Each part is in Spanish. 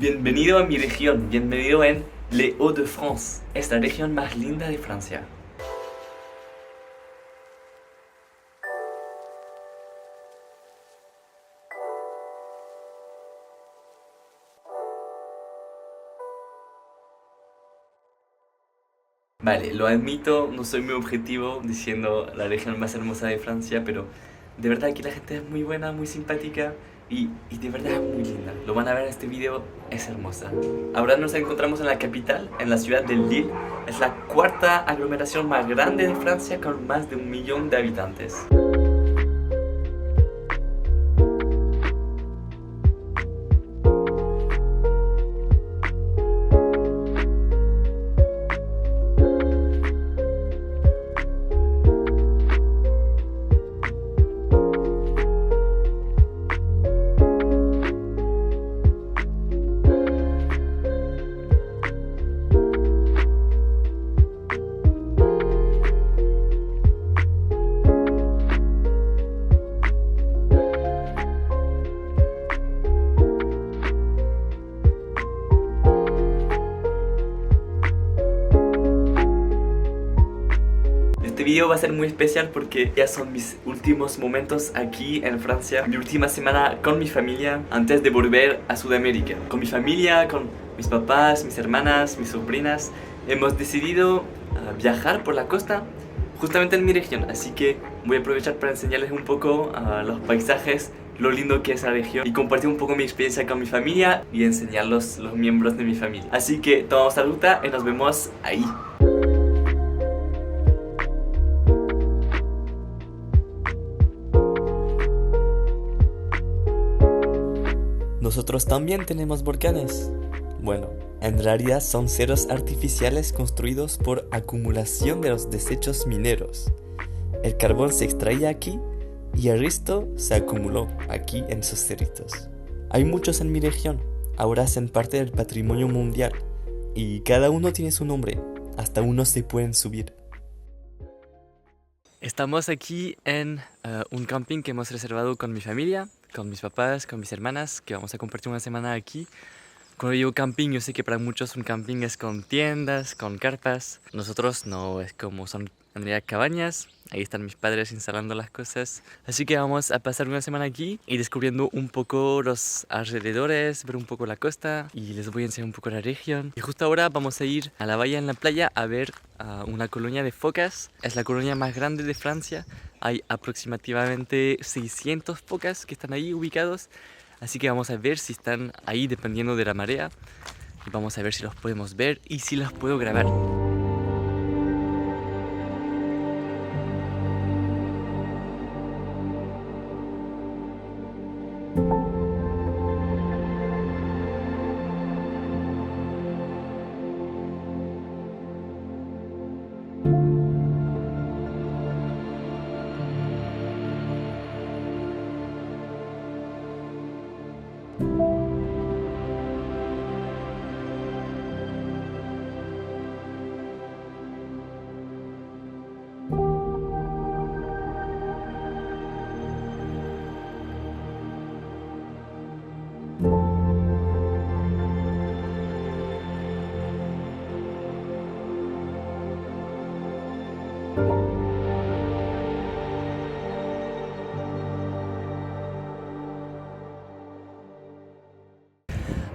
Bienvenido a mi región, bienvenido en Les Hauts-de-France, es la región más linda de Francia. Vale, lo admito, no soy muy objetivo diciendo la región más hermosa de Francia, pero de verdad que la gente es muy buena, muy simpática y de verdad es muy linda. Lo van a ver en este video, es hermosa. Ahora nos encontramos en la capital, en la ciudad de Lille. Es la cuarta aglomeración más grande de Francia con más de 1 millón de habitantes. Este video va a ser muy especial porque ya son mis últimos momentos aquí en Francia. Mi última semana con mi familia antes de volver a Sudamérica. Con mi familia, con mis papás, mis hermanas, mis sobrinas. Hemos decidido viajar por la costa justamente en mi región. Así que voy a aprovechar para enseñarles un poco los paisajes, lo lindo que es la región y compartir un poco mi experiencia con mi familia y enseñarlos los miembros de mi familia. Así que tomamos la ruta y nos vemos ahí. Nosotros también tenemos volcanes. Bueno, en realidad son cerros artificiales construidos por acumulación de los desechos mineros. El carbón se extraía aquí y el resto se acumuló aquí en esos cerritos. Hay muchos en mi región, ahora hacen parte del patrimonio mundial y cada uno tiene su nombre, hasta unos se pueden subir. Estamos aquí en un camping que hemos reservado con mi familia, con mis papás, con mis hermanas, que vamos a compartir una semana aquí. Cuando digo camping, yo sé que para muchos un camping es con tiendas, con carpas. Nosotros no, es como son en realidad cabañas. Ahí están mis padres instalando las cosas. Así que vamos a pasar una semana aquí y descubriendo un poco los alrededores, ver un poco la costa y les voy a enseñar un poco la región. Y justo ahora vamos a ir a la bahía en la playa a ver una colonia de focas. Es la colonia más grande de Francia. Hay aproximadamente 600 focas que están ahí ubicados. Así que vamos a ver si están ahí dependiendo de la marea. Y vamos a ver si los podemos ver y si los puedo grabar.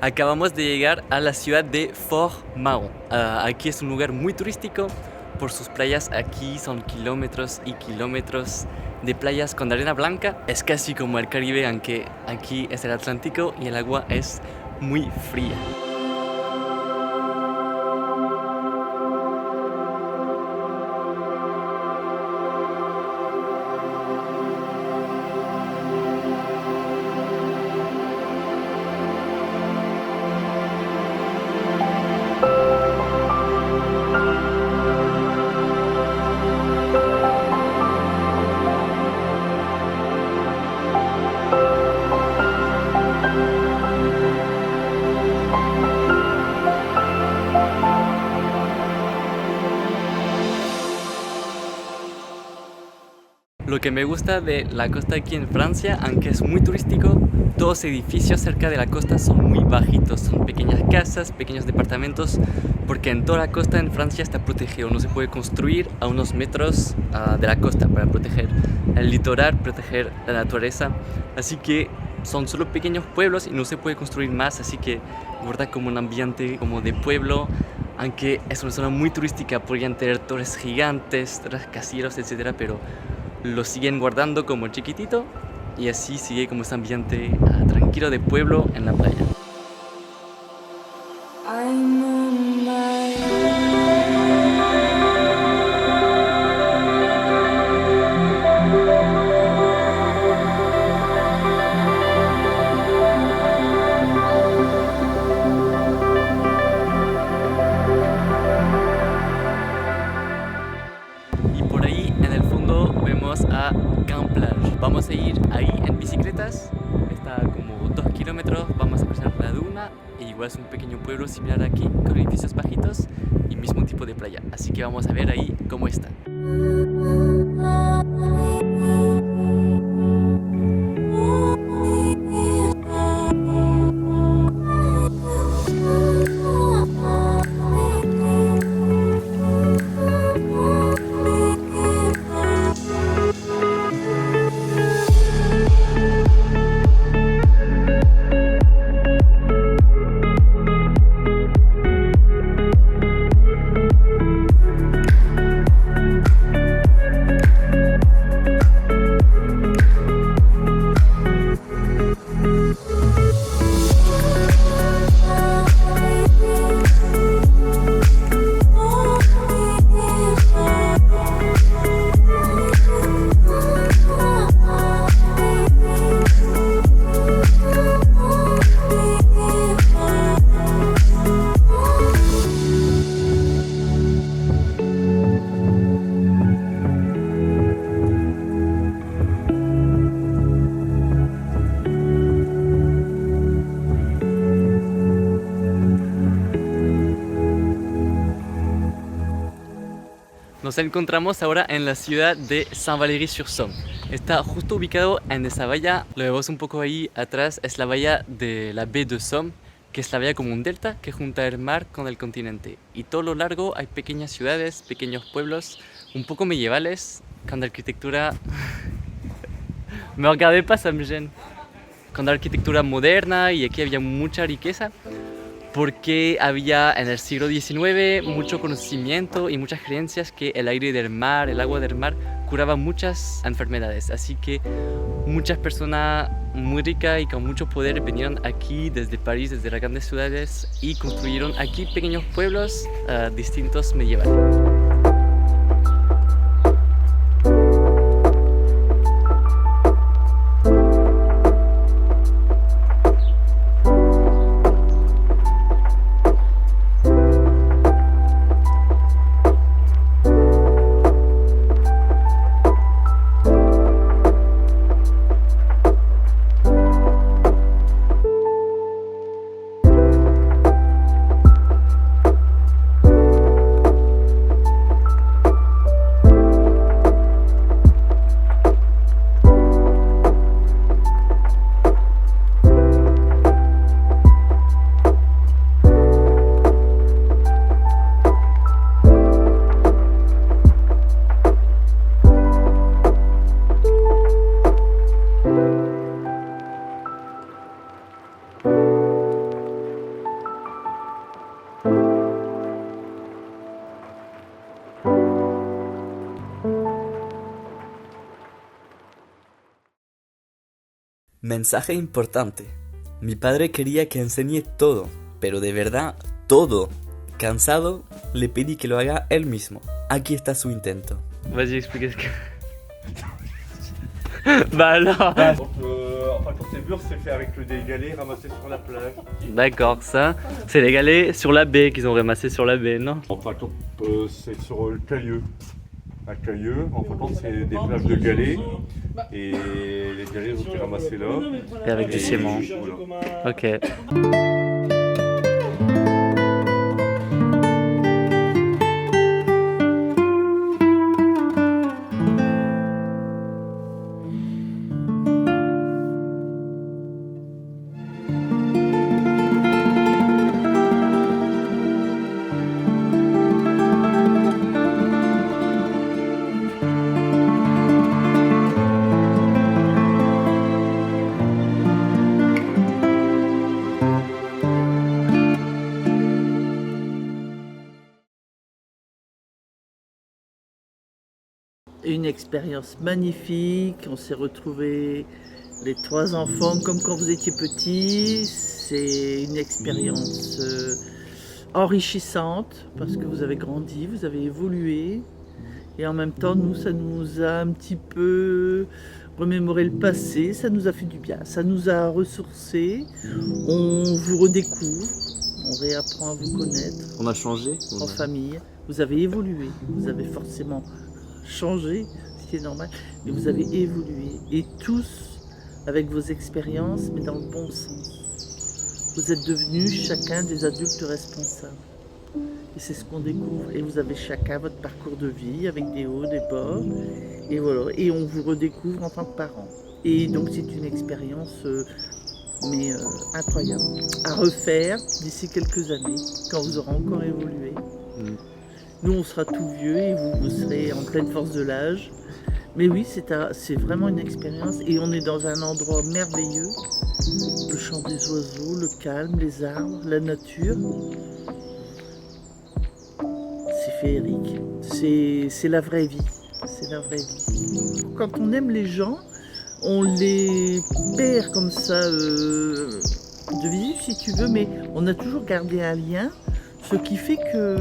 Acabamos de llegar a la ciudad de Fort-Mahon. Aquí es un lugar muy turístico por sus playas. Aquí son kilómetros y kilómetros de playas con arena blanca. Es casi como el Caribe, aunque aquí es el Atlántico y el agua es muy fría. que me gusta de la costa aquí en Francia, aunque es muy turístico, todos los edificios cerca de la costa son muy bajitos, son pequeñas casas, pequeños departamentos, porque en toda la costa en Francia está protegido, no se puede construir a unos metros de la costa para proteger el litoral, proteger la naturaleza, así que son solo pequeños pueblos y no se puede construir más, así que guarda como un ambiente como de pueblo, aunque es una zona muy turística, podrían tener torres gigantes, rascacielos, etcétera, pero lo siguen guardando como chiquitito y así sigue como ese ambiente tranquilo de pueblo en la playa. I'm on my Y por ahí en el fondo vemos a Camp Plage. Vamos a ir ahí en bicicletas, está como 2 kilómetros, vamos a cruzar la duna e igual es un pequeño pueblo similar aquí con edificios bajitos y mismo tipo de playa, así que vamos a ver ahí cómo está. Nos encontramos ahora en la ciudad de Saint-Valery-sur-Somme. Está justo ubicado en esa bahía, lo vemos un poco ahí atrás, es la bahía de la baie de Somme, que es la bahía como un delta que junta el mar con el continente. Y todo lo largo hay pequeñas ciudades, pequeños pueblos, un poco medievales, con arquitectura... Me regardez pas, ça me gêne. Con arquitectura moderna y aquí había mucha riqueza. Porque había en el siglo XIX mucho conocimiento y muchas creencias que el aire del mar, el agua del mar, curaba muchas enfermedades. Así que muchas personas muy ricas y con mucho poder vinieron aquí desde París, desde las grandes ciudades y construyeron aquí pequeños pueblos distintos medievales. Mensaje importante. Mi padre quería que enseñe todo, pero de verdad todo. Cansado, le pedí que lo haga él mismo. Aquí está su intento. Vas-y, explique ce que... Bah alors Quand c'est dur, c'est fait avec des galets ramassés sur la plage. D'accord, ça, c'est les galets sur la baie qu'ils ont ramassés sur la baie, non? Enfin, quand c'est sur le Cailleux. À Cailleux, en fait, c'est des plages de galets. Et les galets ont été ramassés là. Et avec du ciment. Voilà. Ok. une expérience magnifique. On s'est retrouvés les 3 enfants comme quand vous étiez petits. C'est une expérience enrichissante parce que vous avez grandi, vous avez évolué. Et en même temps, nous, ça nous a un petit peu remémoré le passé, ça nous a fait du bien, ça nous a ressourcés. On vous redécouvre, on réapprend à vous connaître On a changé. en famille. Vous avez évolué, vous avez forcément changé, ce qui est normal, mais vous avez évolué. Et tous avec vos expériences, mais dans le bon sens. Vous êtes devenus chacun des adultes responsables. Et c'est ce qu'on découvre. Et vous avez chacun votre parcours de vie avec des hauts, des bas. Et voilà. Et on vous redécouvre en tant que parents. Et donc c'est une expérience incroyable. À refaire d'ici quelques années, quand vous aurez encore évolué. Nous, on sera tout vieux et vous serez en pleine force de l'âge. Mais oui, c'est vraiment une expérience. Et on est dans un endroit merveilleux. Le chant des oiseaux, le calme, les arbres, la nature. C'est féerique. C'est la vraie vie. C'est la vraie vie. Quand on aime les gens, on les perd comme ça de visite si tu veux, mais on a toujours gardé un lien, ce qui fait que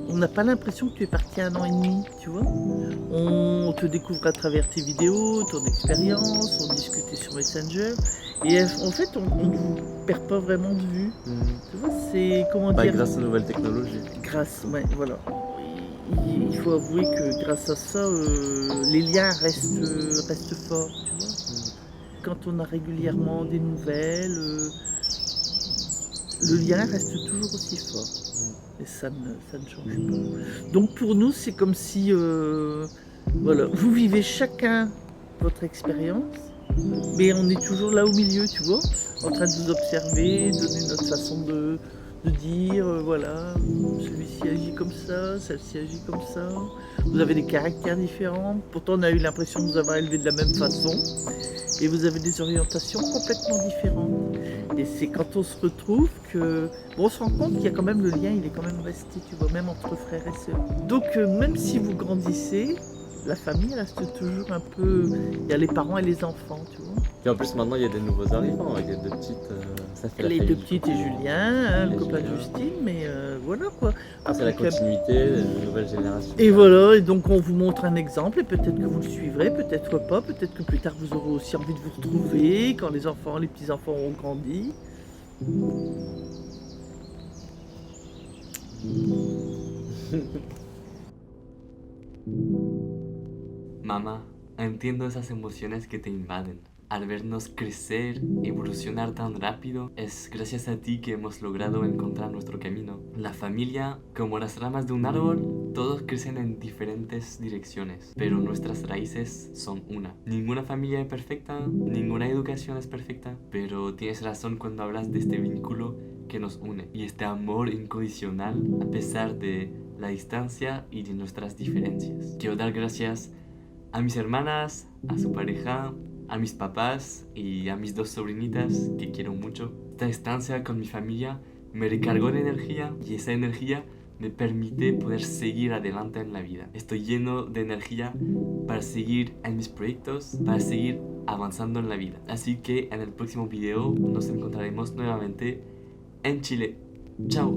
on n'a pas l'impression que tu es parti 1 an et demi, tu vois. On te découvre à travers tes vidéos, ton expérience, on discutait sur Messenger, et en fait on ne vous perd pas vraiment de vue. Tu vois, c'est comment dire. Grâce aux nouvelles technologies. Ouais, voilà. Il faut avouer que grâce à ça, les liens restent forts, tu vois. Quand on a régulièrement des nouvelles, le lien reste toujours aussi fort. Et ça ne change pas. Donc pour nous, c'est comme si voilà, vous vivez chacun votre expérience, mais on est toujours là au milieu, tu vois, en train de vous observer, donner notre façon de dire, voilà, celui-ci agit comme ça, celle-ci agit comme ça. Vous avez des caractères différents, pourtant on a eu l'impression de vous avoir élevé de la même façon, et vous avez des orientations complètement différentes. Et c'est quand on se retrouve que on se rend compte qu'il y a quand même le lien, il est quand même resté, tu vois, même entre frères et sœurs. Donc même si vous grandissez, la famille reste toujours un peu. Il y a les parents et les enfants, tu vois. Et en plus maintenant il y a des nouveaux arrivants avec les 2 petites. Ça fait Les la 2 famille. petites et Julien, hein, le Et copain de Julien. Justine, mais voilà quoi. C'est la continuité, la nouvelle génération. Et voilà, et donc on vous montre un exemple et peut-être que vous le suivrez, peut-être pas, peut-être que plus tard vous aurez aussi envie de vous retrouver quand les enfants, les petits-enfants auront grandi. Mamá, entiendo esas emociones que te invaden. Al vernos crecer, evolucionar tan rápido, es gracias a ti que hemos logrado encontrar nuestro camino. La familia, como las ramas de un árbol, todos crecen en diferentes direcciones, pero nuestras raíces son una. Ninguna familia es perfecta, ninguna educación es perfecta, pero tienes razón cuando hablas de este vínculo que nos une y este amor incondicional a pesar de la distancia y de nuestras diferencias. Quiero dar gracias a mis hermanas, a su pareja, a mis papás y a mis 2 sobrinitas que quiero mucho. Esta estancia con mi familia me recargó de energía y esa energía me permite poder seguir adelante en la vida. Estoy lleno de energía para seguir en mis proyectos, para seguir avanzando en la vida. Así que en el próximo video nos encontraremos nuevamente en Chile. Chao.